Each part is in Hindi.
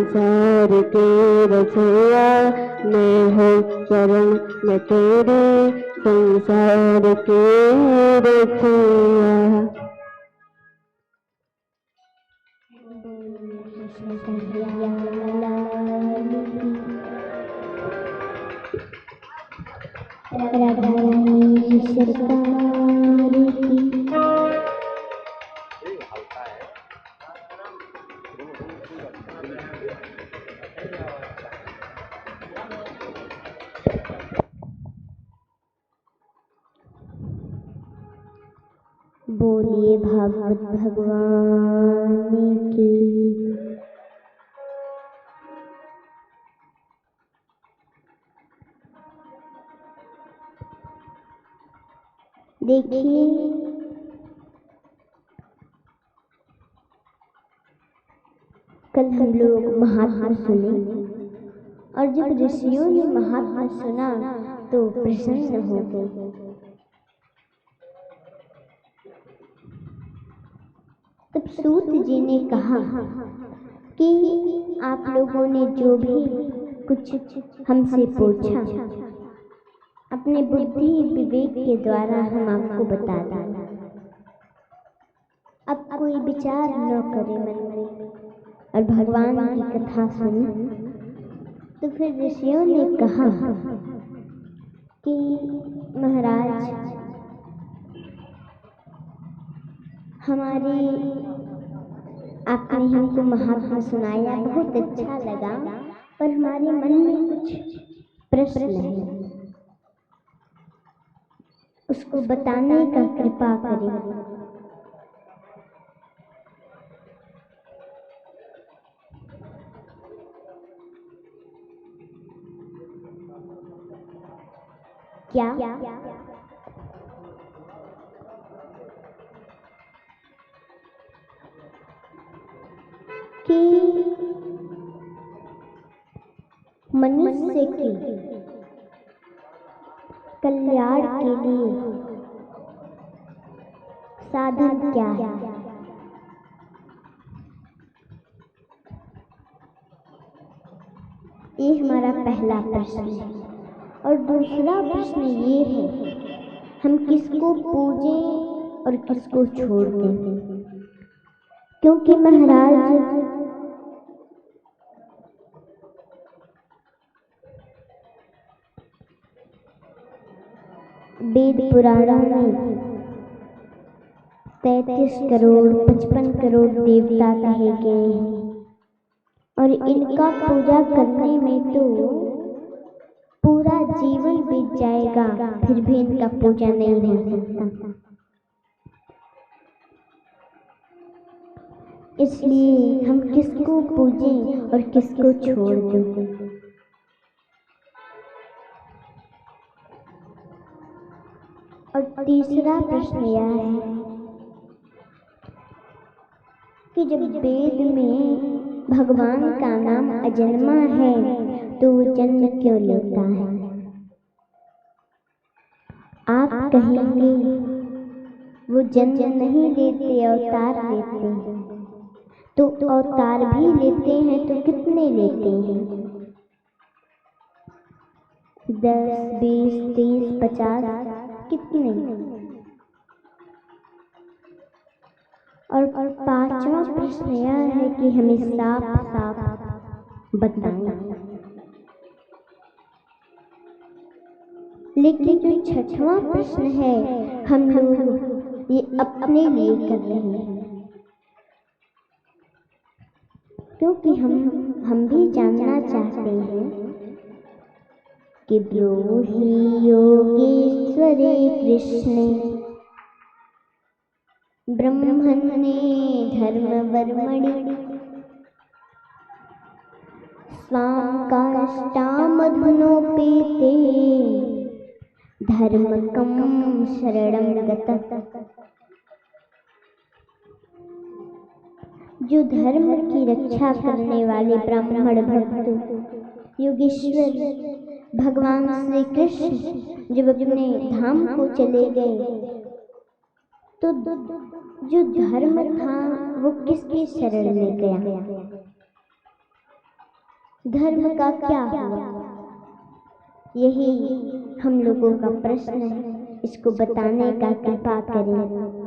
संसार के रचैया, मैं हूँ शरण में तेरे संसार के रचैया। कृष्ण कन्हैया लाल की, राधा रानी सरकार की। बोलिए भागवत भगवान की। देखिए, कल हम लोग महात्मा सुने और जब ऋषियों ने महात्मा सुना तो प्रसन्न हो गए। तब सूत जी ने कहा कि आप लोगों ने जो भी कुछ हमसे पूछा, अपने बुद्धि विवेक के द्वारा हम आपको बता दें। अब कोई विचार न करे मन में और भगवान की कथा सुने। तो फिर ऋषियों ने कहा कि महाराज, हमारे आपने हमको महात्मा सुनाया, बहुत अच्छा लगा, पर हमारे मन में कुछ प्रश्न है, उसको बताने का कृपा करें। क्या? कि मनुष्य के कल्याण के लिए साधन क्या है? ये हमारा पहला प्रश्न है। और दूसरा प्रश्न ये है, हम किसको पूजें और किसको छोड़ दें? क्योंकि महाराज, वेद पुराणों में 33 करोड़ 55 करोड़ देवता कहे गए हैं और इनका पूजा करने में तो पूरा जीवन बीत जाएगा, फिर भी इनका पूजा नहीं हो सकता। इसलिए हम किसको पूजें और किसको छोड़ दें? और तीसरा प्रश्न यह है कि जब वेद में भगवान का नाम अजन्मा है तो वो जन्म क्यों लेता है? आप कहेंगे वो जन्म नहीं लेते, अवतार लेते हैं। तो अवतार भी लेते हैं तो कितने लेते हैं? 10, 20, 30, 50, कितने? और पांचवा प्रश्न यह है कि हमें साफ साफ बताएं। लेकिन जो छठवां प्रश्न है, हम लोग ये अपने लिए कर रहे हैं, क्योंकि हम भी जानना चाहते हैं कि ब्रूहि योगेश्वरे कृष्णे ब्रह्मण्ये धर्मवर्मणि स्वां काष्ठामधुनोपेते धर्मकं शरणं गतः। जो धर्म की रक्षा करने वाले ब्राह्मण भक्त योगेश्वर भगवान श्री कृष्ण जब अपने धाम को चले गए तो जो धर्म था वो किसकी शरण में गया? धर्म का क्या हुआ? यही हम लोगों का प्रश्न है, इसको बताने का कृपा करें।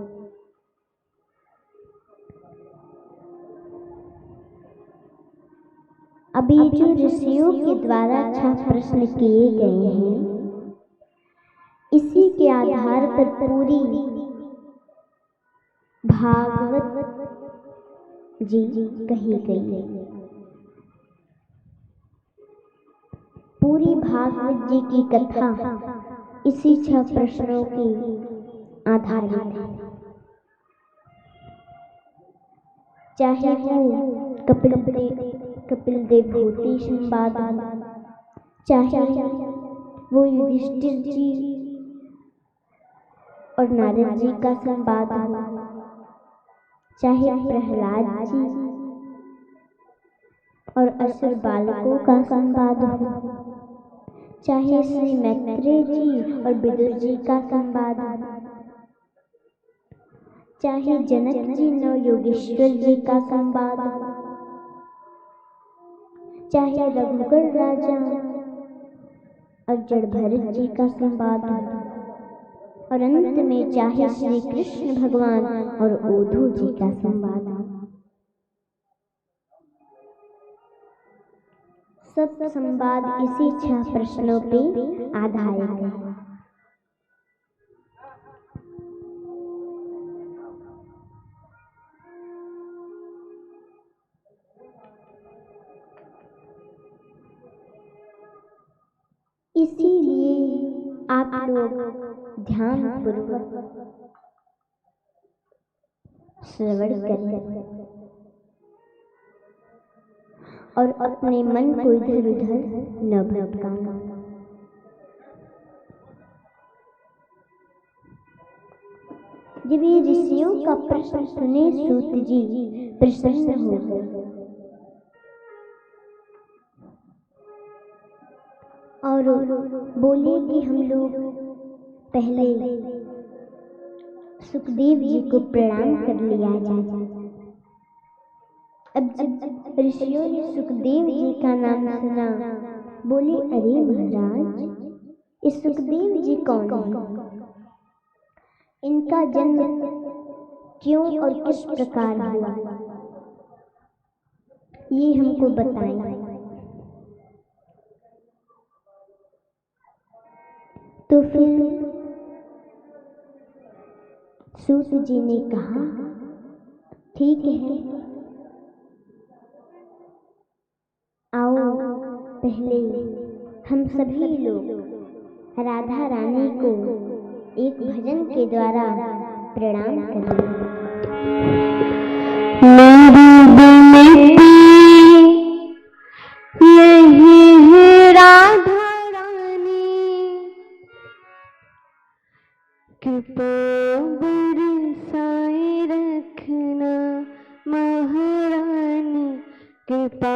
अभी जो ऋषियों के द्वारा 6 प्रश्न किए गए हैं, इसी के आधार पर पूरी भागवत जी कही गई है। पूरी भागवत जी की कथा इसी 6 प्रश्नों के आधारित है। चाहे वो कपिल देवभूति संवाद, चाहे वो युधिष्ठिर जी और नारद जी का संवाद हो, चाहे प्रहलाद जी और असुर बालकों का संवाद हो, चाहे श्री मैत्रेय जी और विदुर जी का संवाद हो, चाहे जनक जी नव योगेश्वर जी का संवाद हो, चाहे रघुकुल राजा और जड़ भरत जी का संवाद हो, और अंत में चाहे श्री कृष्ण भगवान और उद्धव जी का संवाद हो, सब संवाद इसी 6 प्रश्नों पे आधारित है। इसीलिए आप लोग ध्यान पूर्वक श्रवण करें और अपने मन को इधर उधर न भटकाना। जब ये ऋषियों का प्रश्न सुने सूत जी प्रसन्न हो गए और बोले कि हम लोग पहले सुखदेव जी को प्रणाम कर लिया जाए। अब जब ऋषियों ने सुखदेव जी का नाम सुना, बोले अरे महाराज, ये सुखदेव जी कौन है? इनका जन्म क्यों और किस प्रकार हुआ, ये हमको बताएं। तो फिर सूत जी ने कहा ठीक है, आओ पहले हम सभी लोग राधा रानी को एक भजन के द्वारा प्रणाम करें। मेरी विनती यही है राधा रानी, कृपा बरसाए रखना महारानी, कृपा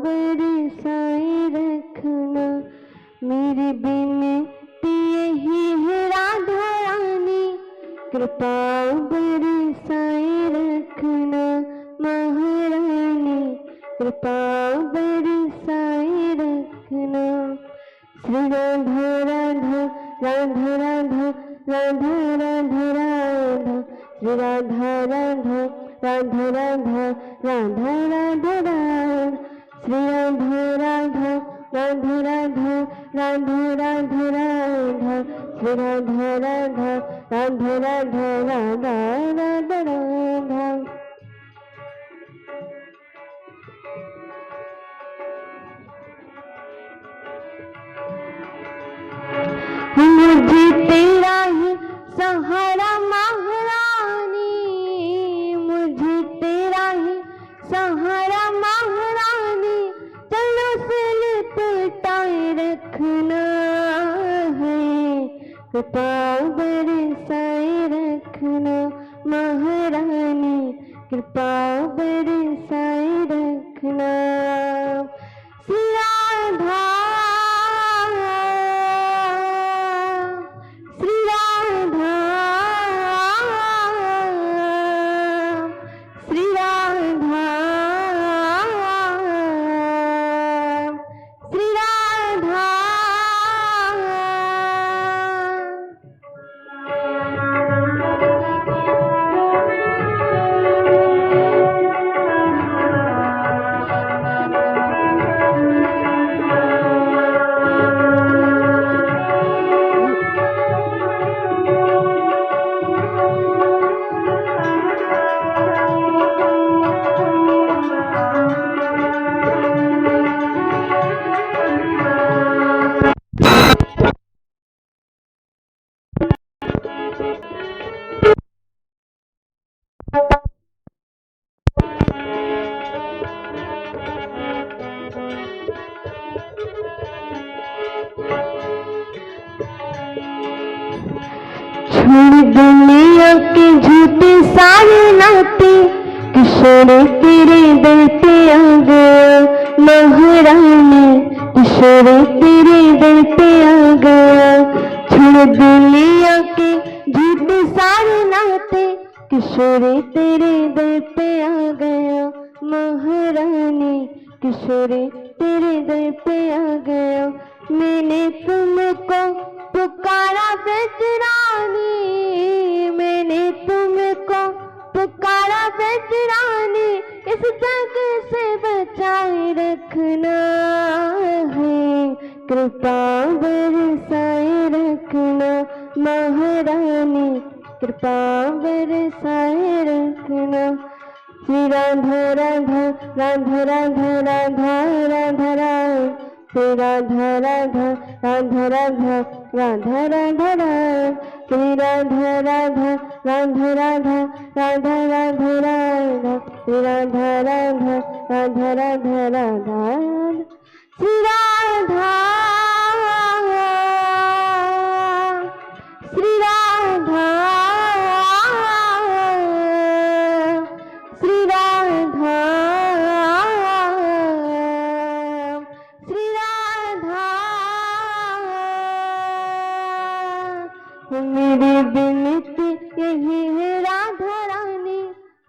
बरसाए रखना। मेरी विनती यही है राधा रानी, कृपा बरसाए रखना महारानी, कृपा बरसाए रखना। श्री राधा राधा राधा राधा राधा राधा राधा, श्री राधा राधा राधा राधा राधा राधा राधा, श्री राधा राधा राधा राधा राधा राधा राधा, श्री राधा राधा राधा राधा राधा राधा राधा। मुझे तेरा ही सहारा महारानी, मुझे तेरा ही सहारा महारानी, चलो सिल पिटाए रखना है, कृपा बरसाए रखना महारानी, कृपा बरसाए रखना। श्री राधा छोड़ दुनिया के झूठे सारे नाते, किशोर तेरे दर पे आ गया महारानी, किशोर तेरे दर पे आ गया। छोड़ दुनिया के झूठे सारे नाते, किशोर तेरे दर पे आ गया महारानी, किशोर तेरे दर पे आ गया। मैंने तुमको पुकारा बेचरानी, मैंने तुमको पुकारा बेचरानी, इस जग से बचाए रखना है, कृपा बरसाए रखना महारानी, कृपा बरसाए रखना। श्री राधा राधा राधा राधा राधा राधा राधा, श्री राधा राधा राधा राधा राधा राधा राधा, श्री राधा राधा राधा राधा राधा राधा राधा, श्री राधा राधा राधा राधा राधा, श्री राधा श्री राधा श्री राधा श्री राधा। मेरी विनती यही है राधा रानी,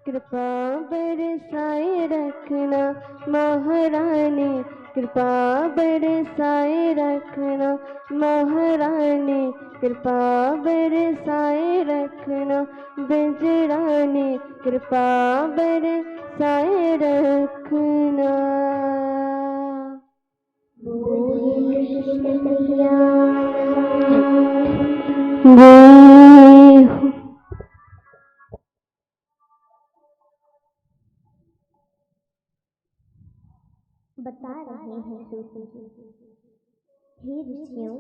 कृपा बरसाए रखना महारानी, कृपा बरसाए रखना महारानी, कृपा बरसाए रखना बेजरानी, कृपा बरसाए रखना। बता रहे हैं सूत जी, हे ऋषियों,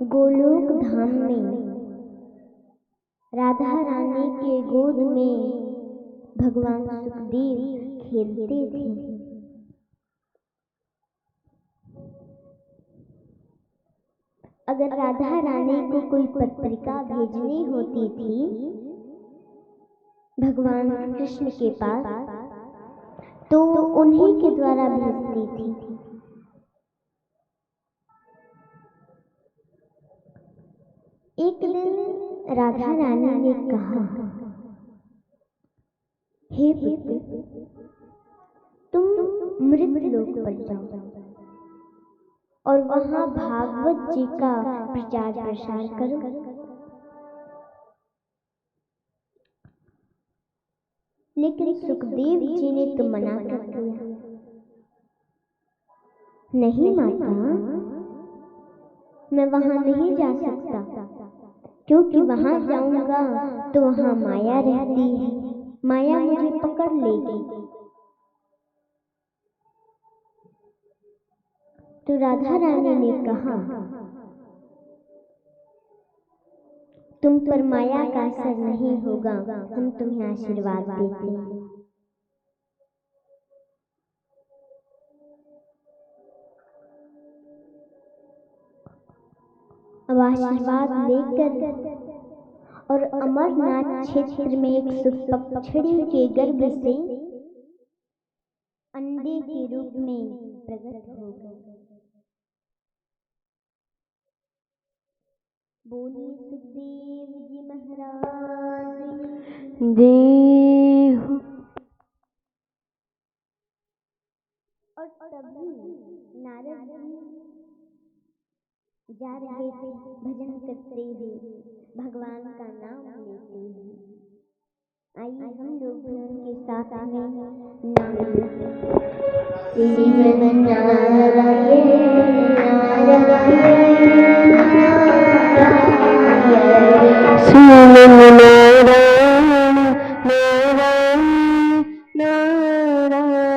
गोलोक धाम में राधा रानी के गोद में भगवान सुखदेव खेलते थे। अगर राधा रानी को कोई पत्रिका भेजनी होती थी भगवान कृष्ण के पास, तो उन्हीं के द्वारा भेजती थी। एक दिन राधा रानी ने कहा, हे पुत्र, तुम मृत लोक पर जाओ और वहां भागवत जी का प्रचार प्रसार करो। लेकिन सुखदेव जी ने तो मना कर दिया, नहीं माता, मैं वहां नहीं जा सकता, क्योंकि वहां जाऊंगा तो वहां माया रहती है, माया मुझे पकड़ लेगी। तो राधा रानी ने कहा, तुम पर माया का असर नहीं होगा, हम तुम्हें आशीर्वाद देते हैं। अब आशीर्वाद लेकर और अमरनाथ क्षेत्र में एक सुपक्षड़ी के गर्भ से अंडे के रूप में प्रकट हो गए। बोलिए सुखदेव जी महाराज जय हो। और तभी नारद जा रहे थे भजन करते हुए, भगवान का नाम लेते हुए। आइए हम लोग भी उनके साथ में नाम लेते। श्रीमन नारायण नारायण श्रीमन नारायण नारायण नारायण,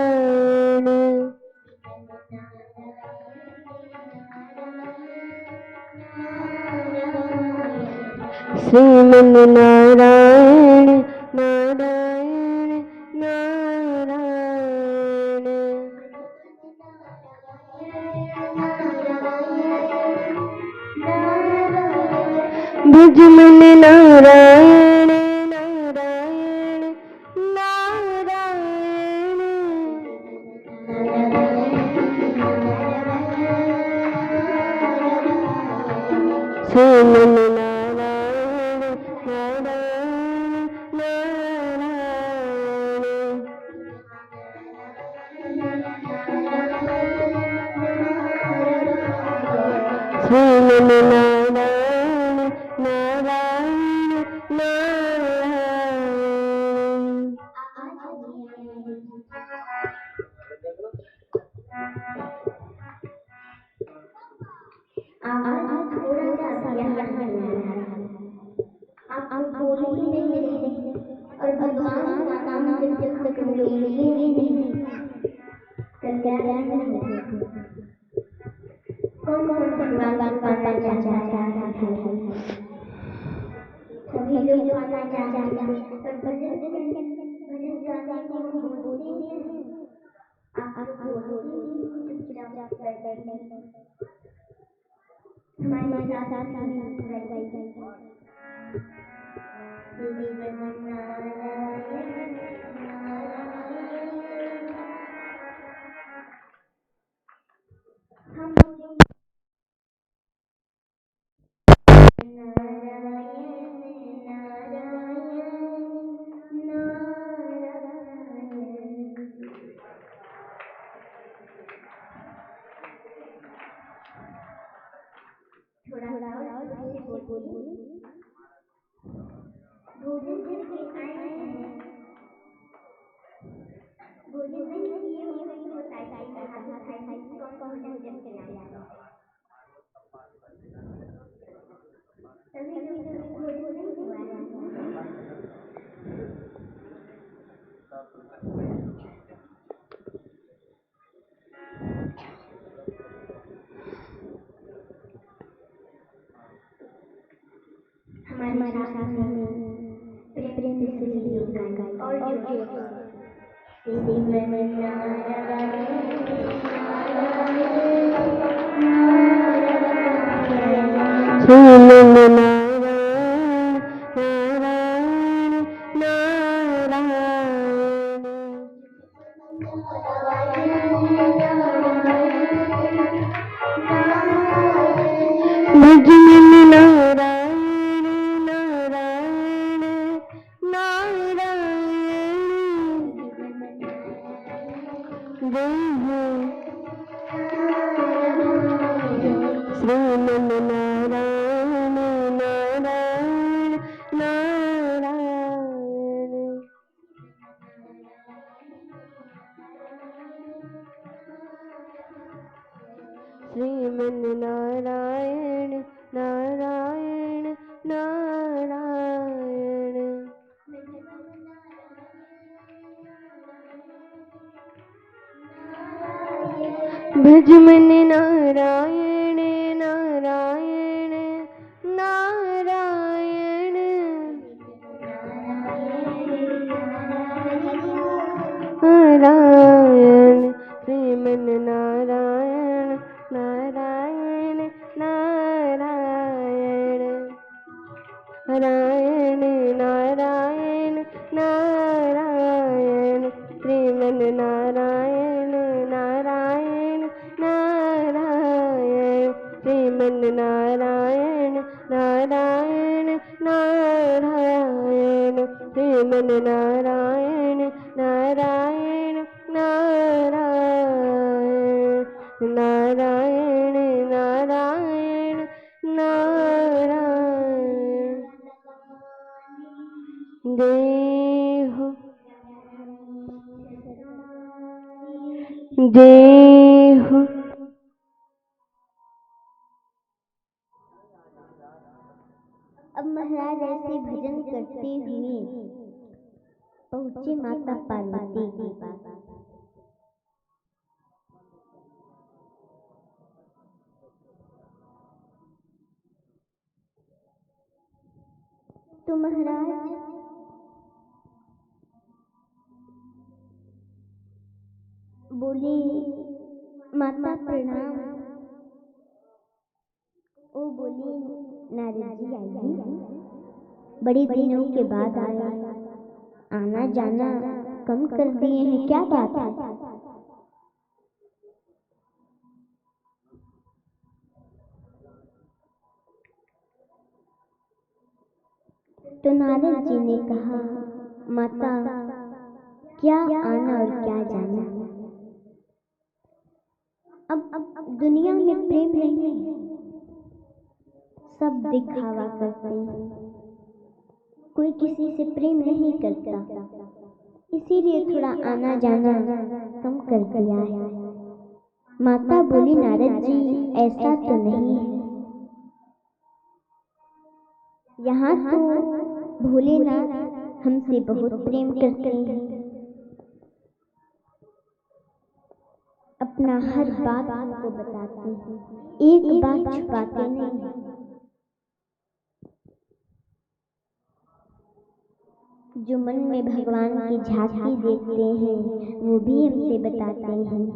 श्रीमन नारायण नारायण नारायण। भज मन नारायण नारायण नारायण सुमन नारायण नारायण नारायण सुमन नारायण नारायण नारायण आवाज थोड़ा सा यहाँ आप बोल ही नहीं रहे और भगवान का नाम जब तक हम लोग लेंगे नहीं कल्याण नहीं होगा। कौन कौन भगवान पाना चाहता है? सभी लोग पाना चाहते हैं पर भजन गाने को हम बोलते हैं। आप बोलते हैं चुपचाप बैठे हमारे साथ में गाई थोड़ा और बोलिए। भोजन करके आए हैं, भोजन नहीं किए हुए बताइए हाथ उठाइए कौन कौन भोजन करके आए हैं। सभी लोग भोजन नहीं हुआ है। हमारे साथ में प्रेम से गाई और जोर से सुमन नारायण नारायण नारायण भज मन नारायण नारायण नारायण जय हो श्रीमन नारायण नारायण नारायण श्रीमन नारायण नारायण नारायण भज मन नारायण नारायण नारायण नारायण श्रीमन नारायण नारायण नारायण नारायण नारायण नारायण श्रीमन नारायण नारायण नारायण श्रीमन नारायण नारायण नारायण श्रीमन नारायण नारायण नारायण नारायण नारायण नारायण जय हो जय हो अब महाराज ऐसे भजन करते हुए पहुंचे माता पार्वती के पास। तो महाराज बोले माता प्रणाम। ओ बोली नारद जी आइए, बड़े दिनों के बाद आए, आना जाना कम कर दिए हैं, क्या बात है? तो नारद जी ने कहा, माता क्या आना और क्या जाना, अब दुनिया में प्रेम नहीं है, सब दिखावा करते हैं, कोई किसी से प्रेम नहीं करता, इसीलिए थोड़ा आना जाना कम कर दिया है। माता बोली, नारद जी ऐसा तो नहीं है, यहाँ तो भोलेनाथ हमसे बहुत प्रेम करते हैं, अपना हर बात हमको बताते हैं, एक बात छुपाते नहीं। जो मन में भगवान की झांकी देखते हैं वो भी हमसे बताते हैं,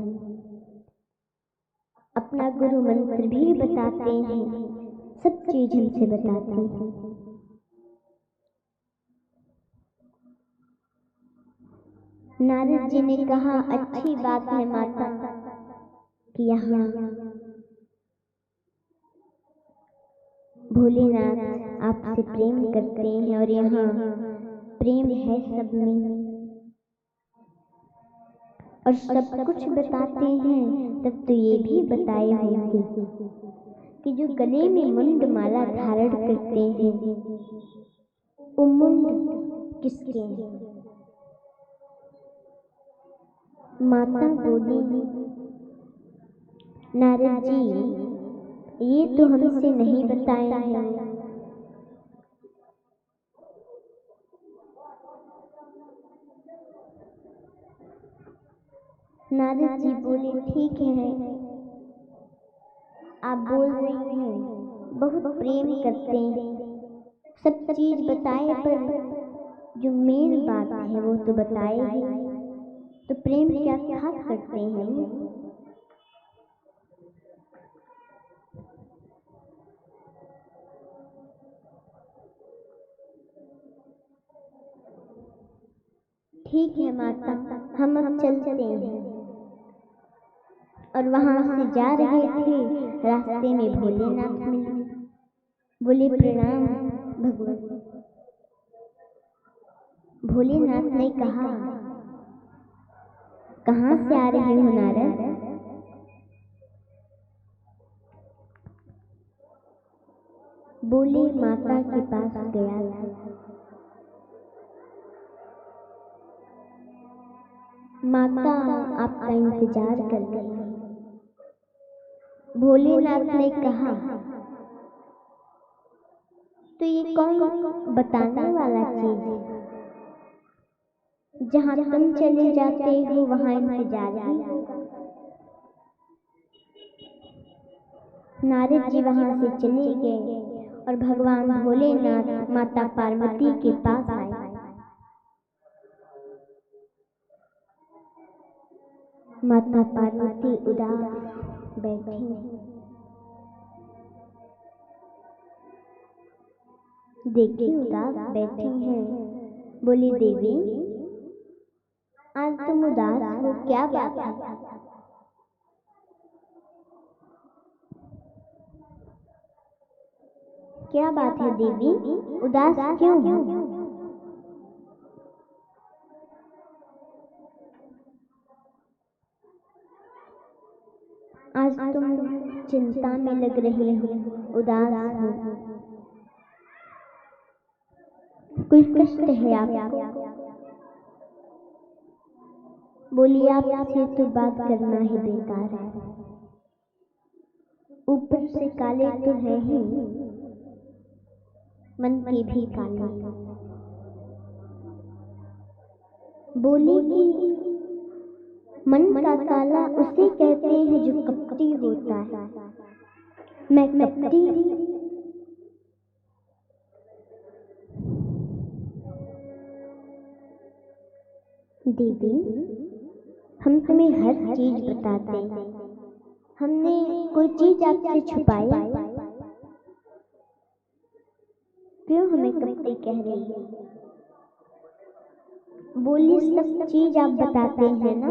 अपना गुरु मंत्र भी बताते हैं, सब चीज हमसे बताते हैं। नारद जी ने कहा, अच्छी बात है माता कि यहाँ भोलेनाथ आपसे प्रेम करते हैं और यहाँ प्रेम है सब में, और सब कुछ बताते हैं। तब तो ये भी बताए होंगे कि जो गले में मुंड माला धारण करते हैं वो मुंड किसके हैं? माता बोली, नारद जी ये तो हमसे नहीं बताए हैं। नारद जी बोले, ठीक है, आप बोल रही हैं, बहुत प्रेम करते हैं, सब चीज बताए, पर जो मेन बात है वो तो बताए ही, तो प्रेम क्या खास करते हैं वो? ठीक है माता, हम अब चलते हैं। और वहां से जा रहे थे, रास्ते में भोलेनाथ मिले, बोले प्रणाम भगवान। भोलेनाथ ने कहा, कहाँ से आ रहे हो नारद? बोले माता के पास गया था, माता आपका इंतजार कर रही है। भोलेनाथ ने कहा, तो ये कौन बताने वाला चीज है? जहाँ तुम चले जाते हो वहाँ इंतजार ही होगा। नारद जी वहां से चले गए और भगवान भोलेनाथ माता पार्वती के पास आए। माता पार्वती उदास बैठी, देखी उदास बैठी हैं। बोली, देवी आज तुम उदास हो, क्या बात है? क्या बात है देवी, उदास क्यों हो? आज तुम चिंता में लग रही हो, उदास हो, कोई कष्ट है आपको? बोली, आपसे तो बात करना ही बेकार है, ऊपर से काले तो है ही, मन के भी काले। बोली कि मन का काला उसे कहते हैं जो कपटी होता है, मैं कपटी? दीदी हम तुम्हें हर चीज बताते हैं, हमने कोई चीज आपसे छुपाई? क्यों हमें कपटी कह रही है? बोली सब चीज आप बताते हैं ना।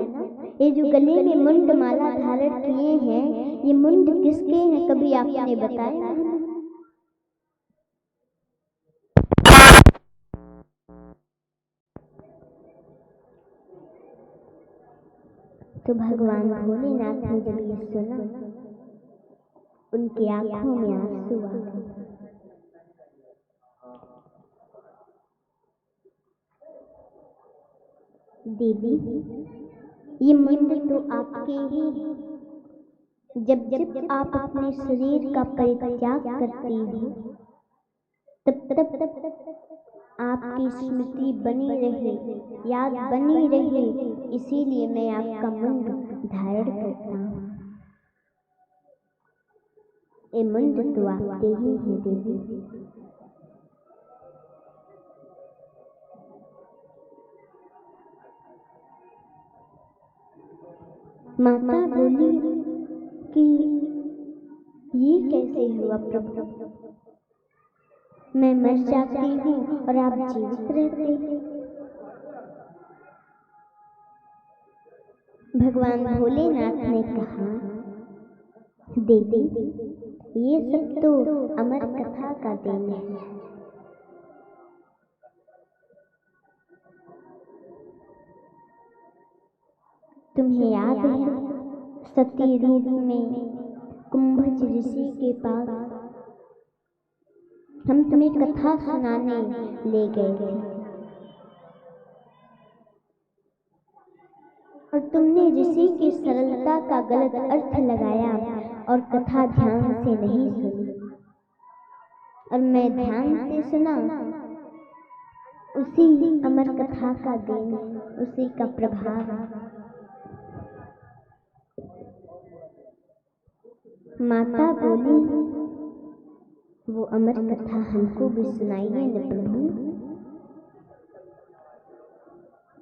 ये जो गले में मुंड माला धारण किए हैं, ये मुंड किसके हैं, कभी आपने बताया? तो भगवान भोलेनाथ ने जब ये सुना, उनकी आंखों में आंसू आ गए। देवी, ये मुंड तो आपके ही है। जब जब आप अपने शरीर का परित्याग करती हो, तब तब आपकी स्मृति बनी रहे, याद बनी रहे, इसीलिए मैं आपका मुंड धारण करता हूँ। ये मुंड तो आपके ही है देवी। माता बोली कि ये कैसे हुआ प्रभु, मैं मर जाती हूँ और आप जीवित रहते हैं। भगवान भोलेनाथ ने कहा, देवी ये सब तो अमर कथा का देन है। तुम्हें याद है सती रूप में कुंभज ऋषि के पास हम तुम्हें कथा सुनाने ले गए थे, और तुमने ऋषि की सरलता का गलत अर्थ लगाया और कथा ध्यान से नहीं सुनी, और मैं ध्यान से सुना। उसी अमर कथा का देन, उसी का प्रभाव। माता बोली, वो अमर कथा हमको भी सुनाइए न प्रभु।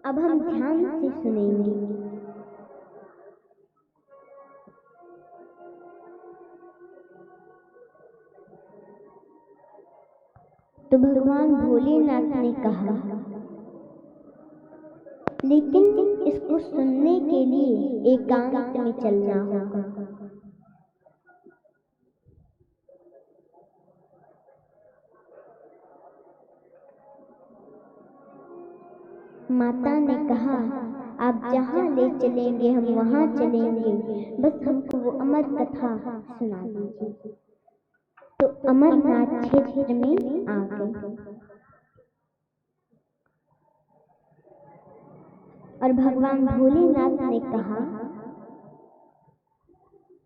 अब हम ध्यान से सुनेंगे। तो भगवान भोलेनाथ ने कहा, लेकिन इसको सुनने के लिए एकांत में चलना होगा। माता ने कहा, आप जहाँ ले चलेंगे हम वहाँ चलेंगे, बस हमको वो अमर कथा सुना दीजिए। तो अमरनाथ क्षेत्र में आ गए, और भगवान भोलेनाथ ने कहा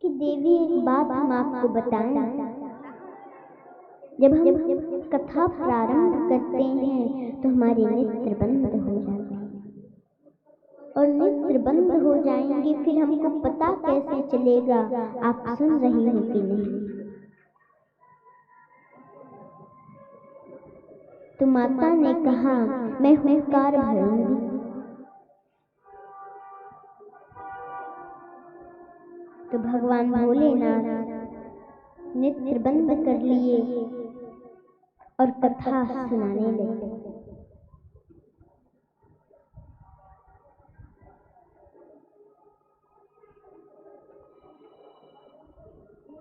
कि देवी एक बात हम आपको बताएं, जब हम कथा प्रारंभ करते हैं तो हमारे नेत्र बंद हो जाते हैं, और नेत्र बंद हो जाएंगे, फिर हमको पता कैसे चलेगा आप सुन रही हो कि नहीं। तो माता ने कहा, मैं हुंकार भरूंगी। तो भगवान भोलेनाथ नेत्र बंद कर लिए और कथा सुनाने लगे।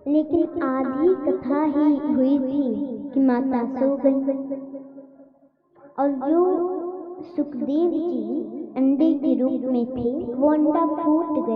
लेकिन आधी कथा ही हुई थी कि माता सो गई, और जो सुखदेव जी अंडे के रूप में थे, वो अंडा फूट